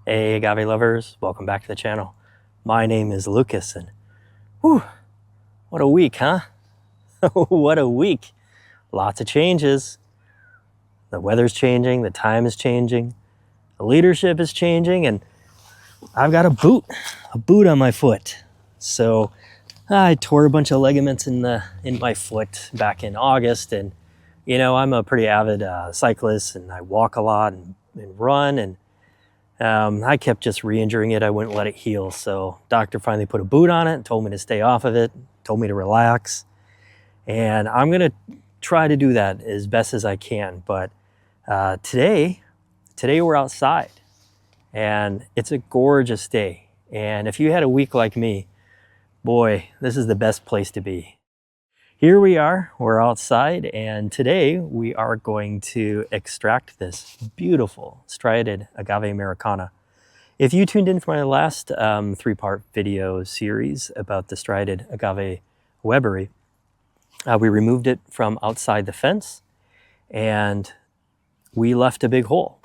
Hey agave lovers, welcome back to the channel. My name is Lucas and whew, what a week, huh? What a week. Lots of changes. The weather's changing, the time is changing, the leadership is changing, and I've got a boot on my foot. So I tore a bunch of ligaments in my foot back in August, and you know, I'm a pretty avid cyclist and I walk a lot and run, and I kept just re-injuring it. I wouldn't let it heal. So doctor finally put a boot on it and told me to stay off of it, told me to relax. And I'm going to try to do that as best as I can. But today we're outside and it's a gorgeous day. And if you had a week like me, boy, this is the best place to be. Here we are, we're outside, and today we are going to extract this beautiful striated agave Americana. If you tuned in for my last three-part video series about the striated agave Weberry, we removed it from outside the fence and we left a big hole.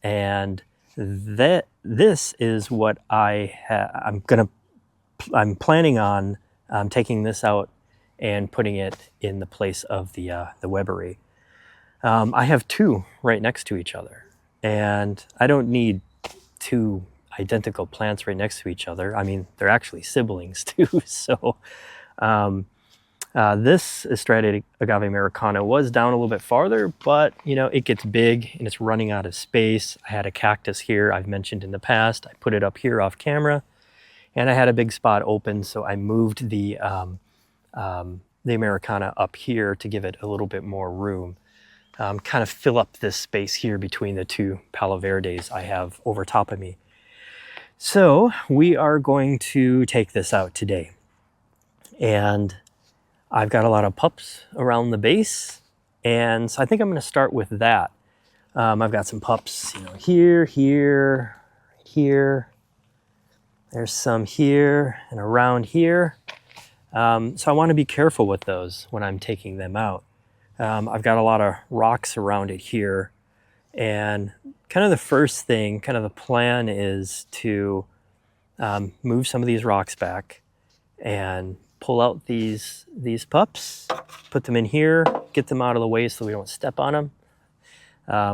And this is what I'm planning on taking this out and putting it in the place of the Weberry. I have two right next to each other, and I don't need two identical plants right next to each other. I mean, they're actually siblings too. So this Striated Agave Americana was down a little bit farther, but you know, it gets big and it's running out of space. I had a cactus here I've mentioned in the past. I put it up here off camera, and I had a big spot open, so I moved the Americana up here to give it a little bit more room. Kind of fill up this space here between the two Palo Verdes I have over top of me. So we are going to take this out today. And I've got a lot of pups around the base. And so I think I'm going to start with that. I've got some pups, you know, here. There's some here and around here. So I want to be careful with those when I'm taking them out. I've got a lot of rocks around it here, and kind of the first thing, kind of the plan is to move some of these rocks back and pull out these pups, put them in here, get them out of the way so we don't step on them.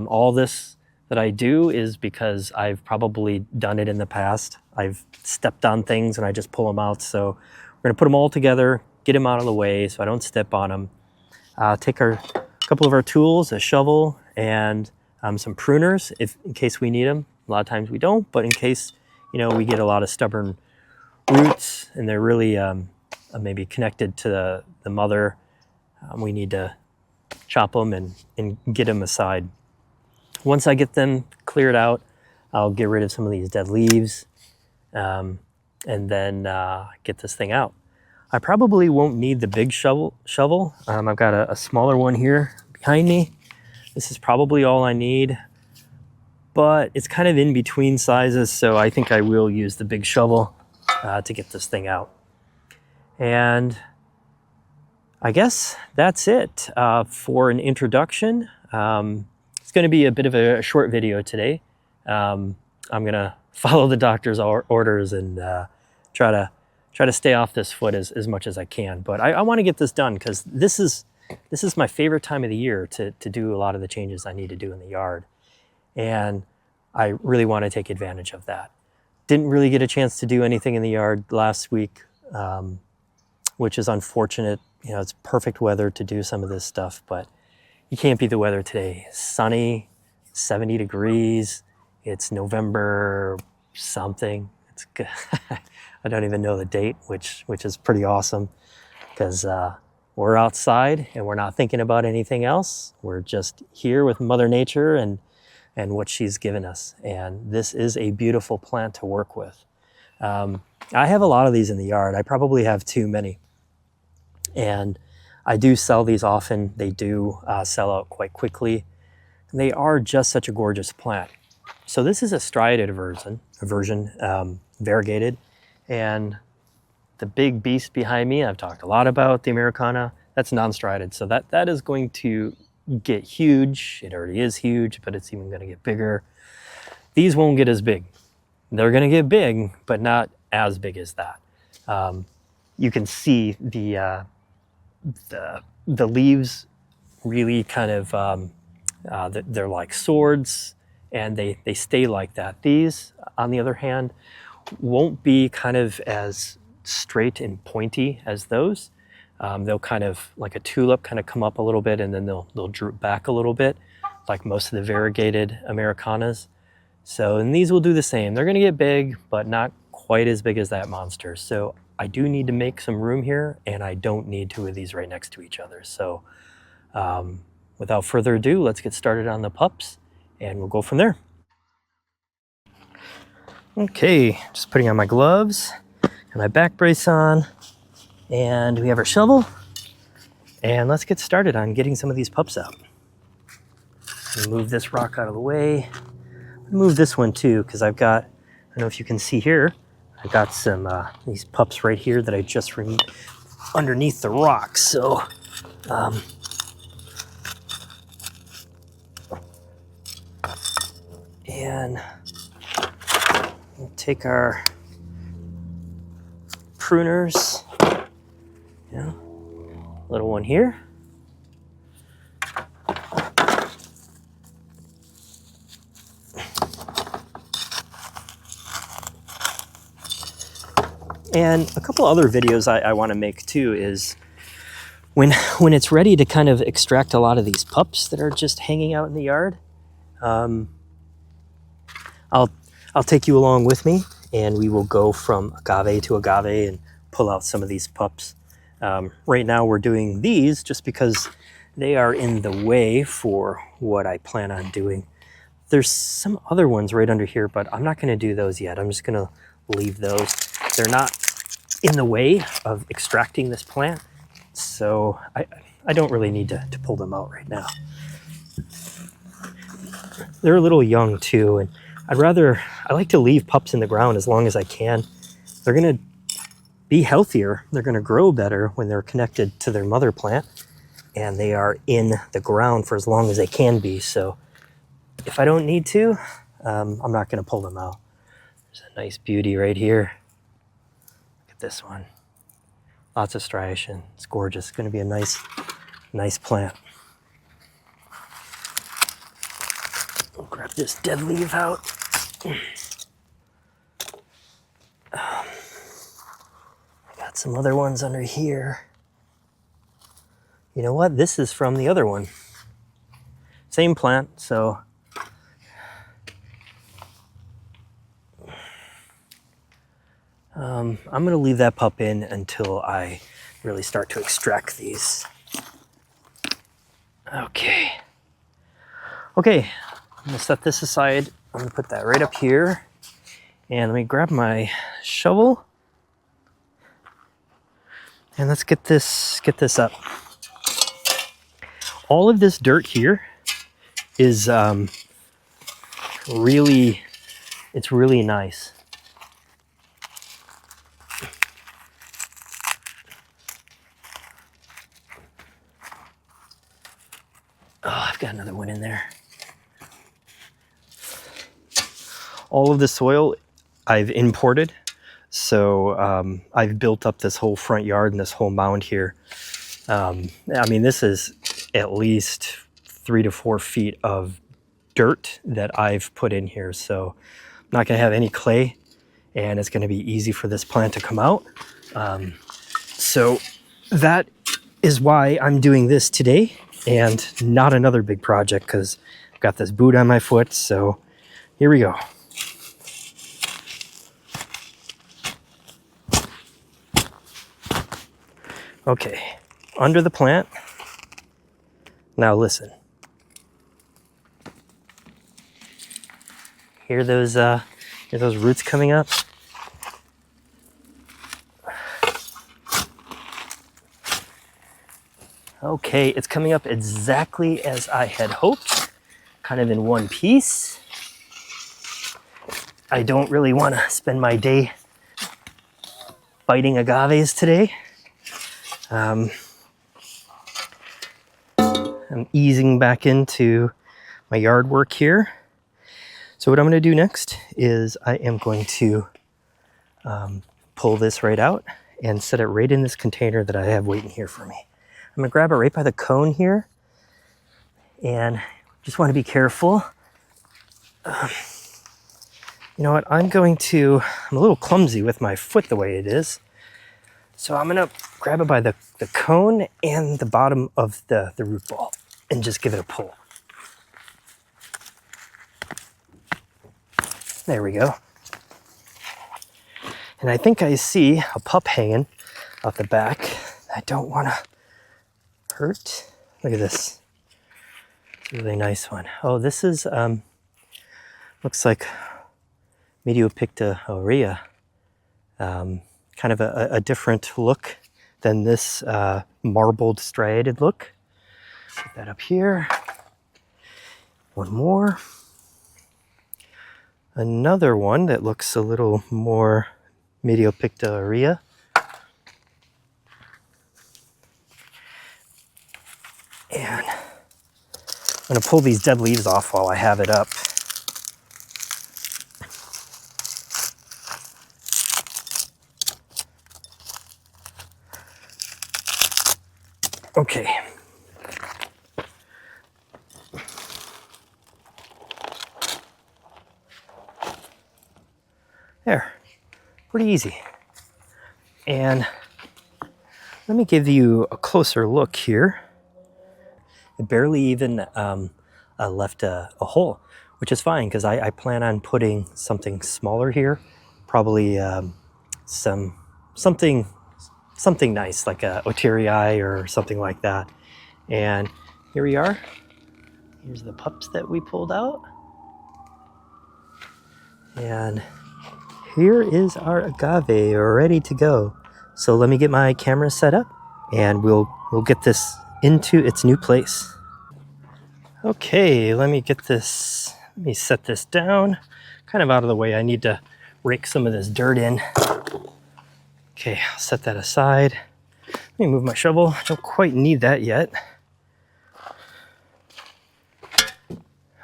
All this that I do is because I've probably done it in the past. I've stepped on things and I just pull them out. So we're gonna put them all together, get them out of the way so I don't step on them. Take a couple of our tools, a shovel and some pruners in case we need them. A lot of times we don't, but in case, you know, we get a lot of stubborn roots and they're really maybe connected to the mother, we need to chop them and get them aside. Once I get them cleared out, I'll get rid of some of these dead leaves. And then get this thing out. I probably won't need the big shovel. I've got a smaller one here behind me. This is probably all I need, but it's kind of in between sizes, so I think I will use the big shovel to get this thing out. And I guess that's it for an introduction. It's going to be a bit of a short video today. I'm going to follow the doctor's orders and try to stay off this foot as much as I can. But I want to get this done because this is my favorite time of the year to do a lot of the changes I need to do in the yard. And I really want to take advantage of that. Didn't really get a chance to do anything in the yard last week, which is unfortunate. You know, it's perfect weather to do some of this stuff, but you can't beat the weather today. Sunny, 70 degrees. It's November something. It's good. I don't even know the date, which is pretty awesome because we're outside and we're not thinking about anything else. We're just here with Mother Nature and what she's given us. And this is a beautiful plant to work with. I have a lot of these in the yard. I probably have too many. And I do sell these often. They do sell out quite quickly. And they are just such a gorgeous plant. So this is a striated version, variegated, and the big beast behind me, I've talked a lot about the Americana, that's non-striated. So that is going to get huge. It already is huge, but it's even going to get bigger. These won't get as big. they're gonna get big, but not as big as that. You can see the leaves really kind of, they're like swords, and they stay like that. These, on the other hand, won't be kind of as straight and pointy as those. They'll kind of, like a tulip, kind of come up a little bit, and then they'll droop back a little bit, like most of the variegated Americanas. So, and these will do the same. They're gonna get big, but not quite as big as that monster. So I do need to make some room here, and I don't need two of these right next to each other. So without further ado, let's get started on the pups, and we'll go from there. Okay, just putting on my gloves and my back brace on, and we have our shovel, and let's get started on getting some of these pups out. Move this rock out of the way. Move this one too, because I've got, I don't know if you can see here, I've got some these pups right here that I just removed underneath the rock. So and we'll take our pruners, little one here. And a couple other videos I want to make too is when it's ready to kind of extract a lot of these pups that are just hanging out in the yard, I'll take you along with me, and we will go from agave to agave and pull out some of these pups. Right now we're doing these just because they are in the way for what I plan on doing. There's some other ones right under here, but I'm not going to do those yet. I'm just going to leave those. They're not in the way of extracting this plant, so I don't really need to pull them out right now. They're a little young too, and I like to leave pups in the ground as long as I can. They're going to be healthier. They're going to grow better when they're connected to their mother plant, and they are in the ground for as long as they can be. So if I don't need to, I'm not going to pull them out. There's a nice beauty right here. Look at this one. Lots of striation. It's gorgeous. It's going to be a nice plant. I'll grab this dead leaf out. Got some other ones under here. You know what? This is from the other one. Same plant, so I'm going to leave that pup in until I really start to extract these. Okay, I'm going to set this aside. I'm going to put that right up here, and let me grab my shovel, and let's get this up. All of this dirt here is really nice. Oh, I've got another one in there. All of the soil I've imported. So I've built up this whole front yard and this whole mound here. I mean, this is at least 3 to 4 feet of dirt that I've put in here. So I'm not going to have any clay, and it's going to be easy for this plant to come out. So that is why I'm doing this today and not another big project, because I've got this boot on my foot. So here we go. Okay, under the plant. Now listen. Hear those roots coming up? Okay, it's coming up exactly as I had hoped, kind of in one piece. I don't really want to spend my day biting agaves today. I'm easing back into my yard work here. So what I'm going to do next is I am going to pull this right out and set it right in this container that I have waiting here for me. I'm going to grab it right by the cone here, and just want to be careful. You know what, I'm a little clumsy with my foot the way it is. So I'm going to grab it by the cone and the bottom of the root ball and just give it a pull. There we go. And I think I see a pup hanging out the back. I don't want to hurt. Look at this. It's a really nice one. Oh, this is, looks like Mediopicta aurea. Kind of a different look than this marbled striated look. Put that up here. One more. Another one that looks a little more Mediopicta aurea. And I'm going to pull these dead leaves off while I have it up. Okay. There. Pretty easy. And let me give you a closer look here. It barely even left a hole, which is fine because I plan on putting something smaller here. Probably something nice like a otirii or something like that. And here we are. Here's the pups that we pulled out. And here is our agave ready to go. So let me get my camera set up and we'll get this into its new place. Okay, let me set this down kind of out of the way. I need to rake some of this dirt in. Okay, I'll set that aside. Let me move my shovel. I don't quite need that yet.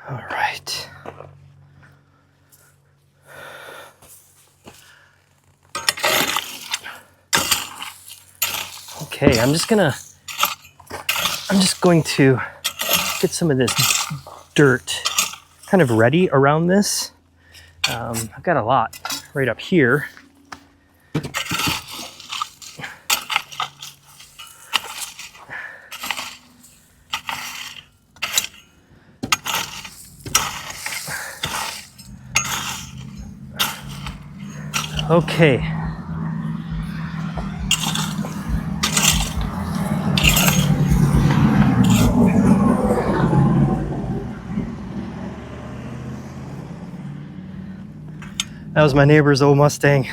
All right. Okay, I'm just going to get some of this dirt kind of ready around this. I've got a lot right up here. Okay. That was my neighbor's old Mustang.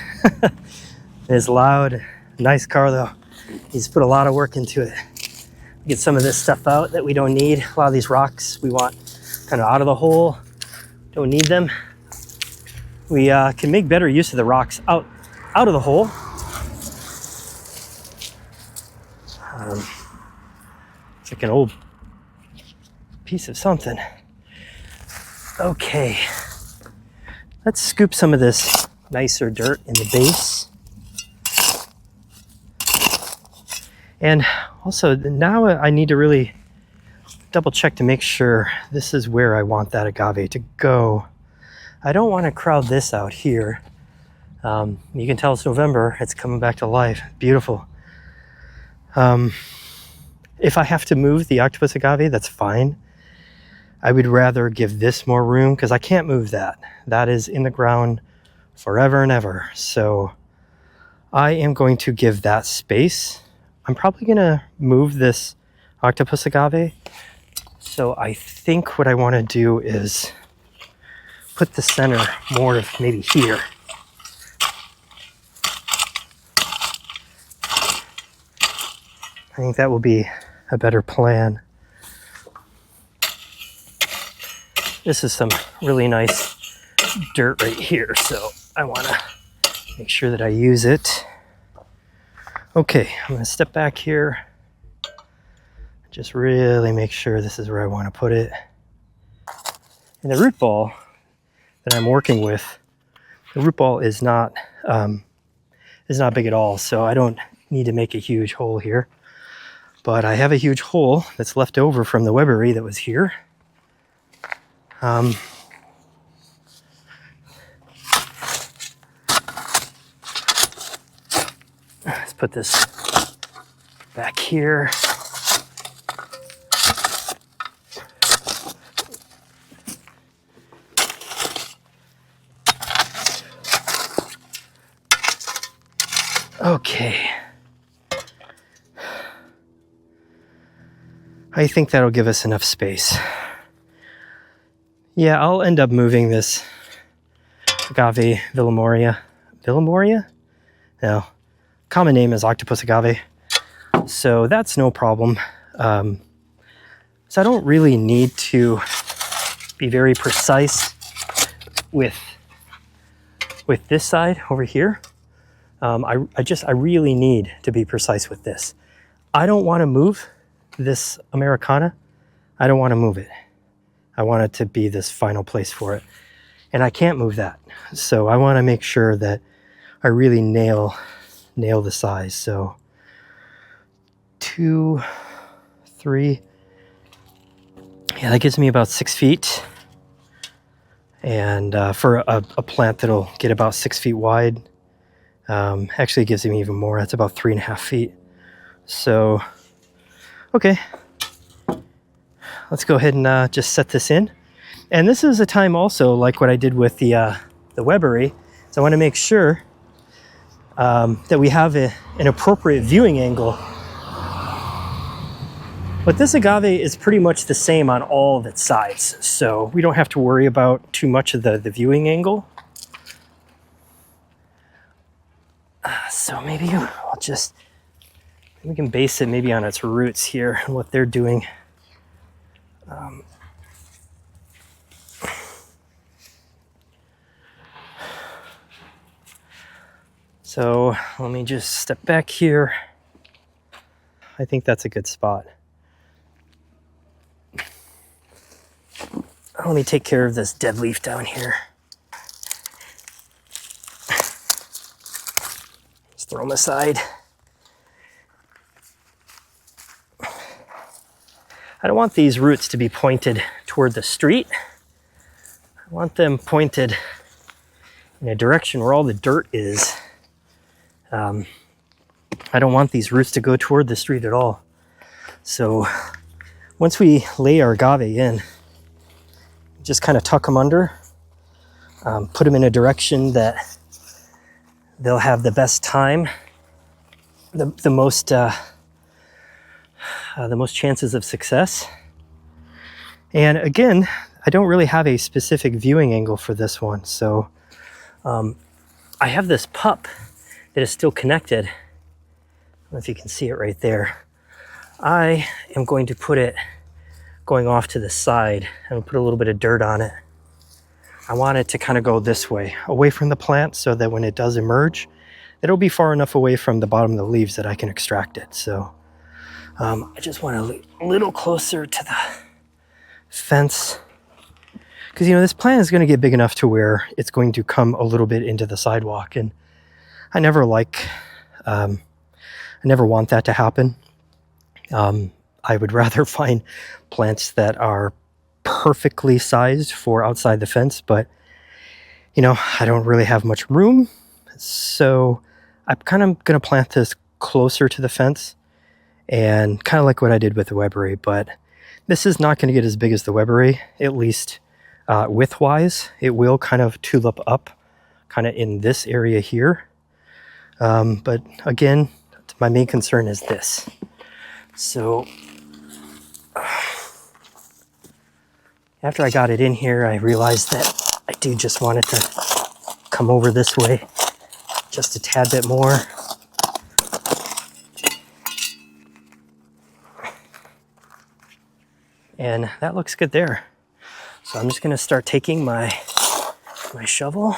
It's loud, nice car though. He's put a lot of work into it. Get some of this stuff out that we don't need. A lot of these rocks we want kind of out of the hole. Don't need them. We can make better use of the rocks out of the hole. It's like an old piece of something. Okay. Let's scoop some of this nicer dirt in the base. And also now I need to really double check to make sure this is where I want that agave to go. I don't want to crowd this out here. You can tell it's November, it's coming back to life. Beautiful. If I have to move the octopus agave, that's fine. I would rather give this more room because I can't move that. That is in the ground forever and ever. So I am going to give that space. I'm probably going to move this octopus agave. So I think what I want to do is put the center more of maybe here. I think that will be a better plan. This is some really nice dirt right here, so I want to make sure that I use it. Okay, I'm going to step back here. Just really make sure this is where I want to put it. And the root ball, that I'm working with, the root ball is not big at all, so I don't need to make a huge hole here. But I have a huge hole that's left over from the Weberry that was here. Let's put this back here. Okay. I think that'll give us enough space. Yeah, I'll end up moving this Agave Villimoria. Villimoria? No. Common name is octopus agave. So that's no problem. So I don't really need to be very precise with this side over here. I really need to be precise with this. I don't want to move this Americana. I don't want to move it. I want it to be this final place for it. And I can't move that. So I want to make sure that I really nail the size. So 2, 3, yeah, that gives me about 6 feet. And for a plant that'll get about 6 feet wide, actually it gives me even more. That's about 3.5 feet. So, okay, let's go ahead and just set this in. And this is a time also, like what I did with the Weberry, so I want to make sure that we have an appropriate viewing angle. But this agave is pretty much the same on all of its sides, so we don't have to worry about too much of the viewing angle. So maybe we can base it maybe on its roots here and what they're doing. So let me just step back here. I think that's a good spot. Let me take care of this dead leaf down here. Just throw them aside. I don't want these roots to be pointed toward the street. I want them pointed in a direction where all the dirt is. I don't want these roots to go toward the street at all. So once we lay our agave in, just kind of tuck them under, put them in a direction that they'll have the best time, the most chances of success. And again, I don't really have a specific viewing angle for this one. So I have this pup that is still connected. I don't know if you can see it right there. I am going to put it going off to the side and put a little bit of dirt on it. I want it to kind of go this way, away from the plant, so that when it does emerge, it'll be far enough away from the bottom of the leaves that I can extract it. So I just want to a little closer to the fence, because this plant is going to get big enough to where it's going to come a little bit into the sidewalk, and I never want that to happen. I would rather find plants that are perfectly sized for outside the fence, but I don't really have much room, so I'm kind of going to plant this closer to the fence, and kind of like what I did with the Weberry. But this is not going to get as big as the Weberry, at least width-wise. It will kind of tulip up kind of in this area here. But again, my main concern is this. So after I got it in here, I realized that I do just want it to come over this way just a tad bit more. And that looks good there. So I'm just going to start taking my shovel,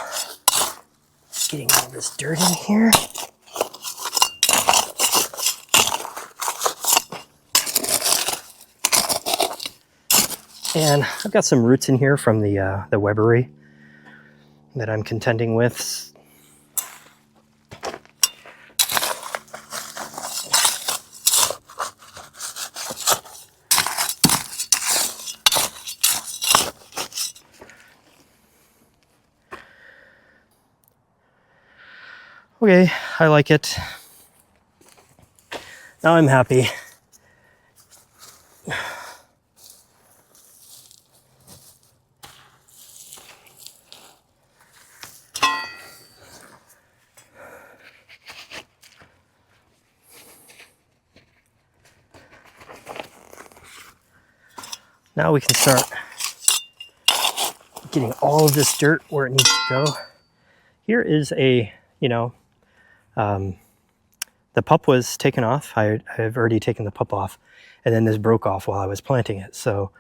getting all this dirt in here. And I've got some roots in here from the Weberry, that I'm contending with. Okay, I like it. Now I'm happy. Now we can start getting all of this dirt where it needs to go. Here is a, the pup was taken off. I've already taken the pup off, and then this broke off while I was planting it. So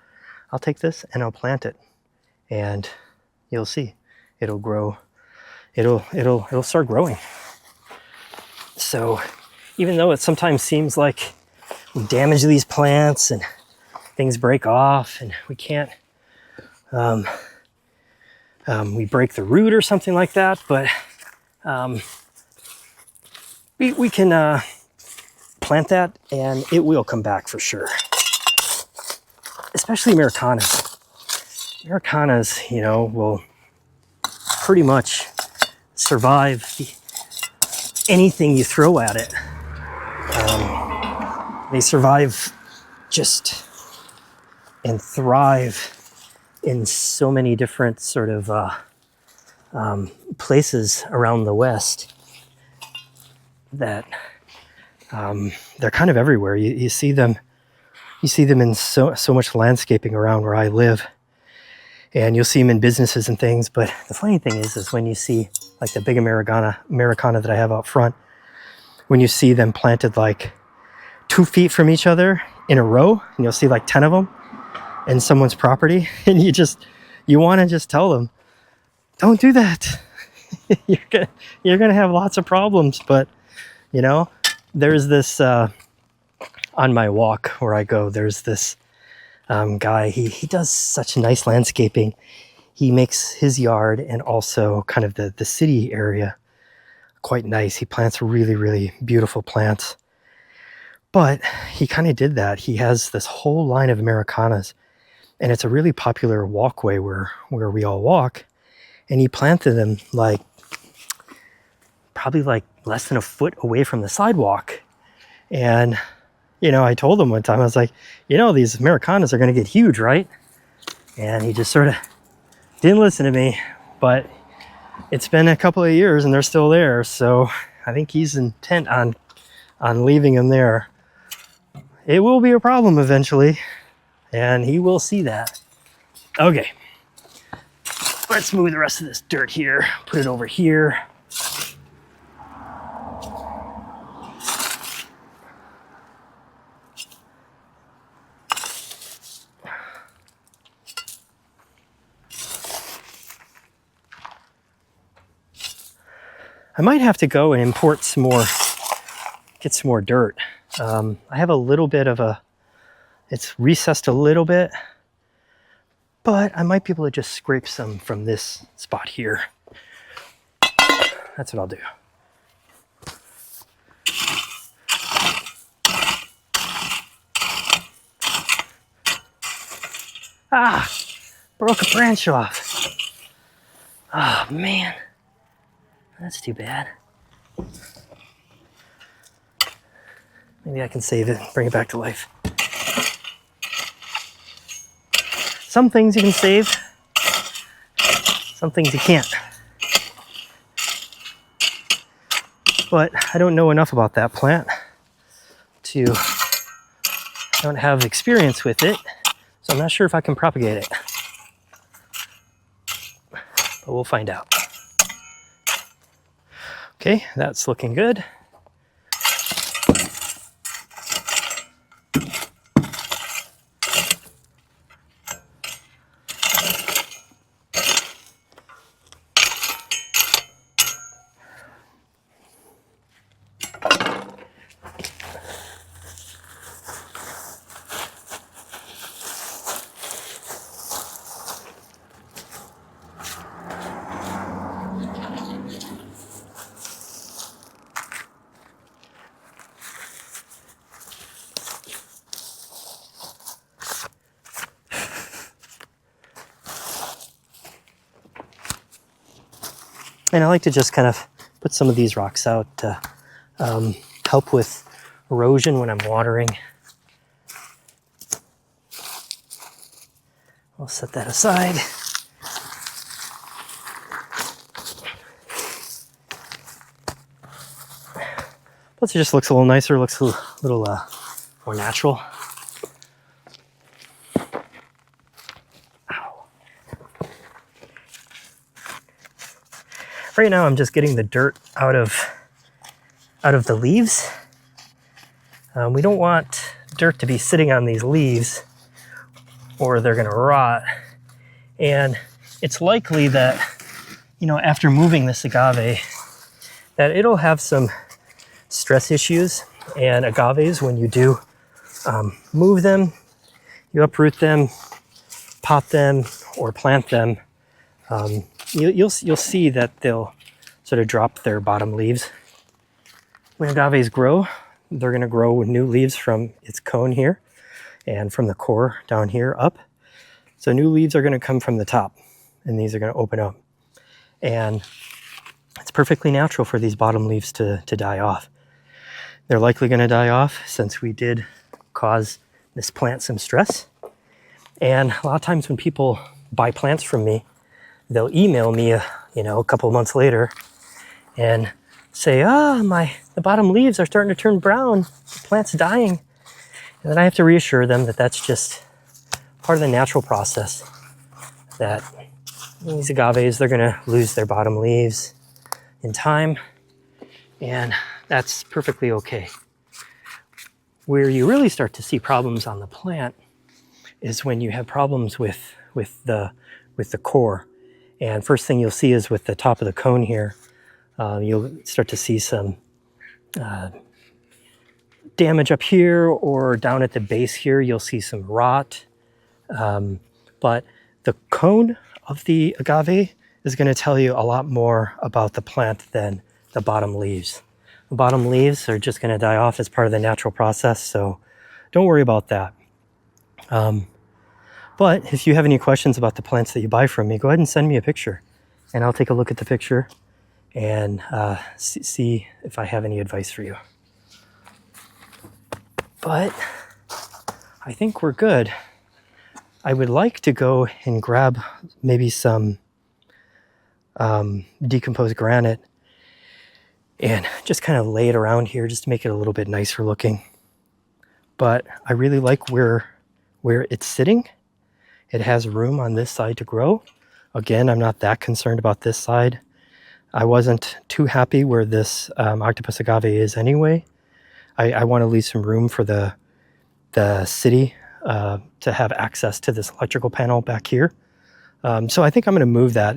I'll take this and I'll plant it, and you'll see it'll grow. It'll start growing. So even though it sometimes seems like we damage these plants and things break off and we can't, we break the root or something like that, but we can plant that and it will come back for sure. Especially Americanas. Americanas, will pretty much survive anything you throw at it. They survive just and thrive in so many different sort of places around the West that they're kind of everywhere. You see them in so much landscaping around where I live, and you'll see them in businesses and things. But the funny thing is when you see like the big Americana that I have out front, when you see them planted like 2 feet from each other in a row, and you'll see like 10 of them in someone's property, and you want to just tell them, don't do that. you're gonna have lots of problems. But there's this on my walk where I go, there's this guy. He does such nice landscaping. He makes his yard and also kind of the city area quite nice. He plants really, really beautiful plants. But he kind of did that. He has this whole line of Americanas, and it's a really popular walkway where we all walk. And he planted them probably less than a foot away from the sidewalk. And, I told him one time, I was like, these Americanas are going to get huge, right? And he just sort of didn't listen to me. But it's been a couple of years and they're still there. So I think he's intent on leaving them there. It will be a problem eventually, and he will see that. Okay, let's move the rest of this dirt here, put it over here. I might have to go and import get some more dirt. I have a little bit of it's recessed a little bit, but I might be able to just scrape some from this spot here. That's what I'll do. Broke a branch off. Oh man, that's too bad. Maybe I can save it, bring it back to life. Some things you can save, some things you can't. But I don't know enough about that plant I don't have experience with it, so I'm not sure if I can propagate it. But we'll find out. Okay, that's looking good. And I like to just kind of put some of these rocks out to help with erosion when I'm watering. I'll set that aside. Plus it just looks a little nicer, looks a little more natural. Ow. Right now I'm just getting the dirt out of the leaves. We don't want dirt to be sitting on these leaves or they're gonna rot. And it's likely that, you know, after moving this agave, that it'll have some stress issues. And agaves, when you do move them, you uproot them, pot them, or plant them, you'll see that they'll sort of drop their bottom leaves. When agaves grow, they're going to grow with new leaves from its cone here and from the core down here up. So new leaves are going to come from the top, and these are going to open up. And it's perfectly natural for these bottom leaves to die off. They're likely going to die off since we did cause this plant some stress. And a lot of times when people buy plants from me, they'll email me, a couple of months later and say, the bottom leaves are starting to turn brown. The plant's dying. And then I have to reassure them that that's just part of the natural process, that these agaves, they're going to lose their bottom leaves in time, and that's perfectly okay. Where you really start to see problems on the plant is when you have problems with the core. And first thing you'll see is with the top of the cone here, you'll start to see some damage up here, or down at the base here, you'll see some rot. But the cone of the agave is going to tell you a lot more about the plant than the bottom leaves. The bottom leaves are just going to die off as part of the natural process, so don't worry about that. But if you have any questions about the plants that you buy from me, go ahead and send me a picture, and I'll take a look at the picture and see if I have any advice for you. But I think we're good. I would like to go and grab maybe some decomposed granite and just kind of lay it around here just to make it a little bit nicer looking. But I really like where it's sitting. It has room on this side to grow. Again, I'm not that concerned about this side. I wasn't too happy where this octopus agave is anyway. I want to leave some room for the city to have access to this electrical panel back here. So I think I'm going to move that.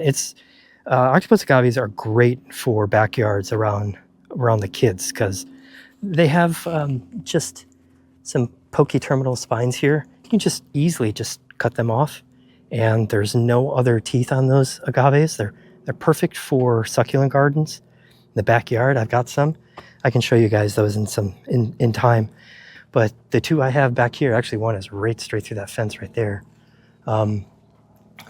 Octopus agaves are great for backyards around the kids because they have just some pokey terminal spines here. You can just easily just cut them off, and there's no other teeth on those agaves. They're perfect for succulent gardens. In the backyard, I've got some. I can show you guys those in time. But the two I have back here, actually one is right straight through that fence right there.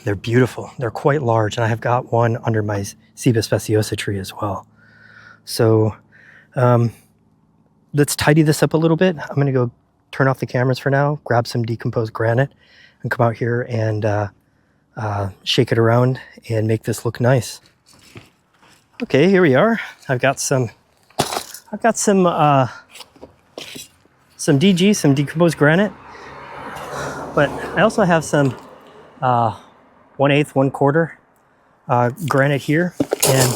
They're beautiful. They're quite large, and I have got one under my Ceiba speciosa tree as well. So let's tidy this up a little bit. I'm going to go turn off the cameras for now, grab some decomposed granite, and come out here and shake it around and make this look nice. Okay, here we are. I've got some DG, some decomposed granite, but I also have some 1/8, 1/4 granite here, and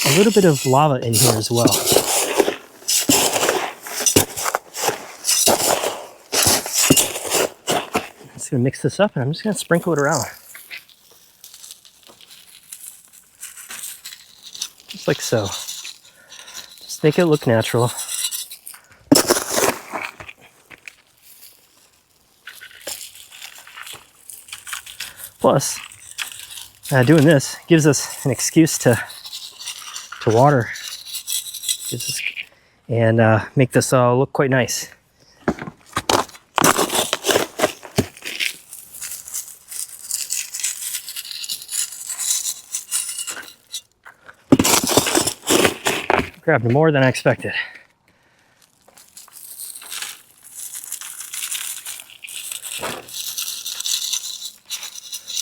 a little bit of lava in here as well. I'm just gonna mix this up, and I'm just gonna sprinkle it around. Just like so. Just make it look natural. Plus, doing this gives us an excuse to water, and make this all look quite nice. Grabbed more than I expected.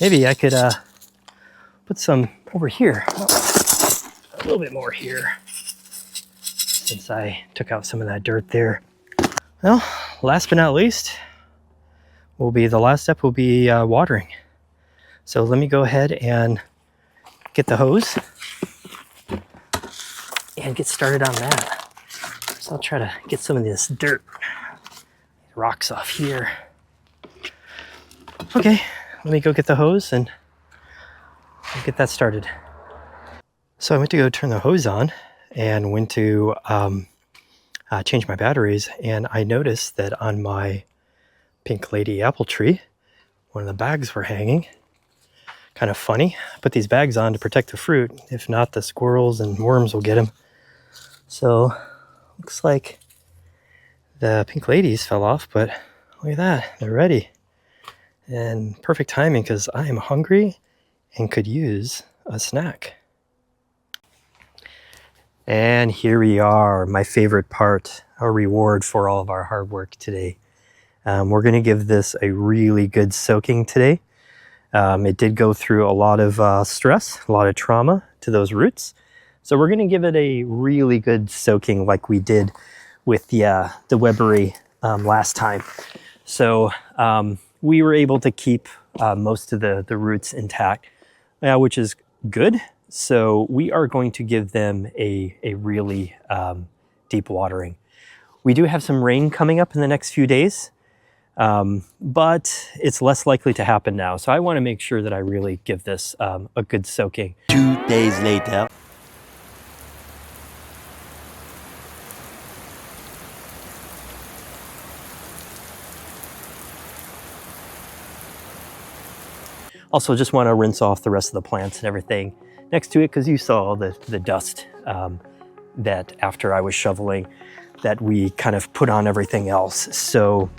Maybe I could put some over here. A little bit more here, since I took out some of that dirt there. Well, last but not least, the last step will be watering. So let me go ahead and get the hose and get started on that. So I'll try to get some of this dirt, rocks off here. Okay, let me go get the hose and get that started. So I went to go turn the hose on and went to change my batteries, and I noticed that on my Pink Lady apple tree, one of the bags were hanging. Kind of funny. I put these bags on to protect the fruit. If not, the squirrels and worms will get them. So looks like the Pink Ladies fell off, but look at that, they're ready. And perfect timing because I am hungry and could use a snack. And here we are, my favorite part, our reward for all of our hard work today. We're going to give this a really good soaking today. It did go through a lot of stress, a lot of trauma to those roots. So we're going to give it a really good soaking like we did with the Weberry last time. So we were able to keep most of the roots intact, which is good. So we are going to give them a really deep watering. We do have some rain coming up in the next few days, but it's less likely to happen now. So I want to make sure that I really give this a good soaking. 2 days later. Also, just want to rinse off the rest of the plants and everything next to it, because you saw the dust that after I was shoveling that we kind of put on everything else. So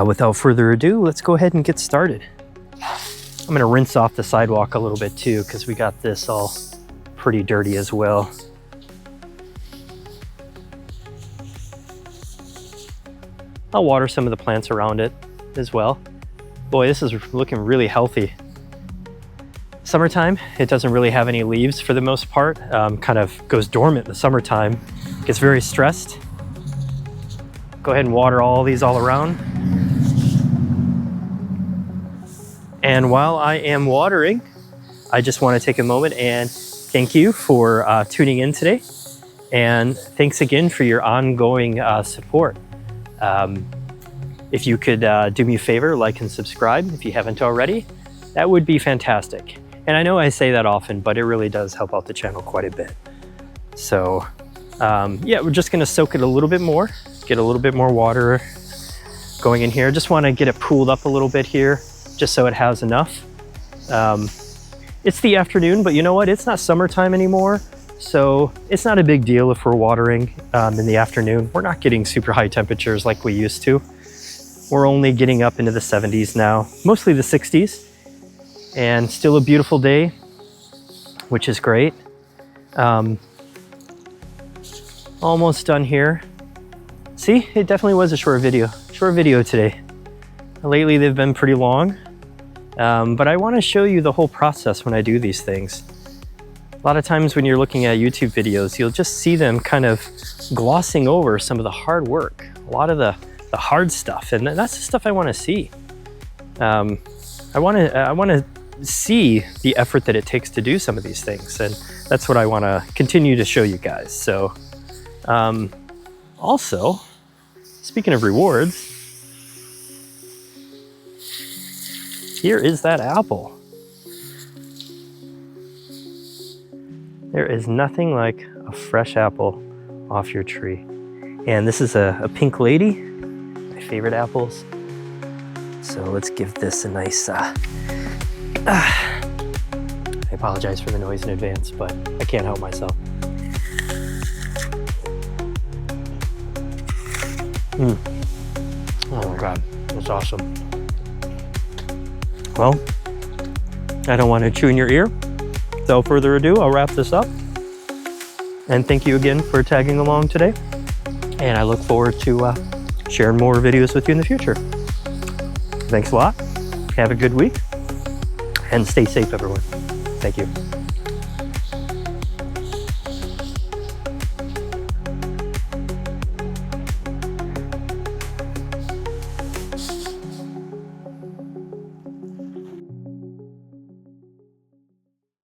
without further ado, let's go ahead and get started. I'm going to rinse off the sidewalk a little bit too, because we got this all pretty dirty as well. I'll water some of the plants around it as well. Boy, this is looking really healthy. Summertime, it doesn't really have any leaves for the most part. Kind of goes dormant in the summertime. Gets very stressed. Go ahead and water all these all around. And while I am watering, I just want to take a moment and thank you for tuning in today. And thanks again for your ongoing support. If you could do me a favor, like and subscribe if you haven't already, that would be fantastic. And I know I say that often, but it really does help out the channel quite a bit. So yeah, we're just gonna soak it a little bit more, get a little bit more water going in here. Just wanna get it pooled up a little bit here, just so it has enough. It's the afternoon, but you know what? It's not summertime anymore. So it's not a big deal if we're watering in the afternoon. We're not getting super high temperatures like we used to. We're only getting up into the 70s now, mostly the 60s. And still a beautiful day, which is great. Almost done here. See, it definitely was a short video today. Lately they've been pretty long, but I want to show you the whole process when I do these things. A lot of times when you're looking at YouTube videos, you'll just see them kind of glossing over some of the hard work, a lot of the hard stuff, and that's the stuff I want to see. I want to see the effort that it takes to do some of these things, and that's what I want to continue to show you guys. So also, speaking of rewards, here is that apple. There is nothing like a fresh apple off your tree. And this is a Pink Lady, my favorite apples. So let's give this a nice, I apologize for the noise in advance, but I can't help myself. Oh my God, that's awesome. Well, I don't want to chew in your ear. Without further ado, I'll wrap this up And thank you again for tagging along today. And I look forward to sharing more videos with you in the future. Thanks a lot. Have a good week and stay safe, everyone. Thank you.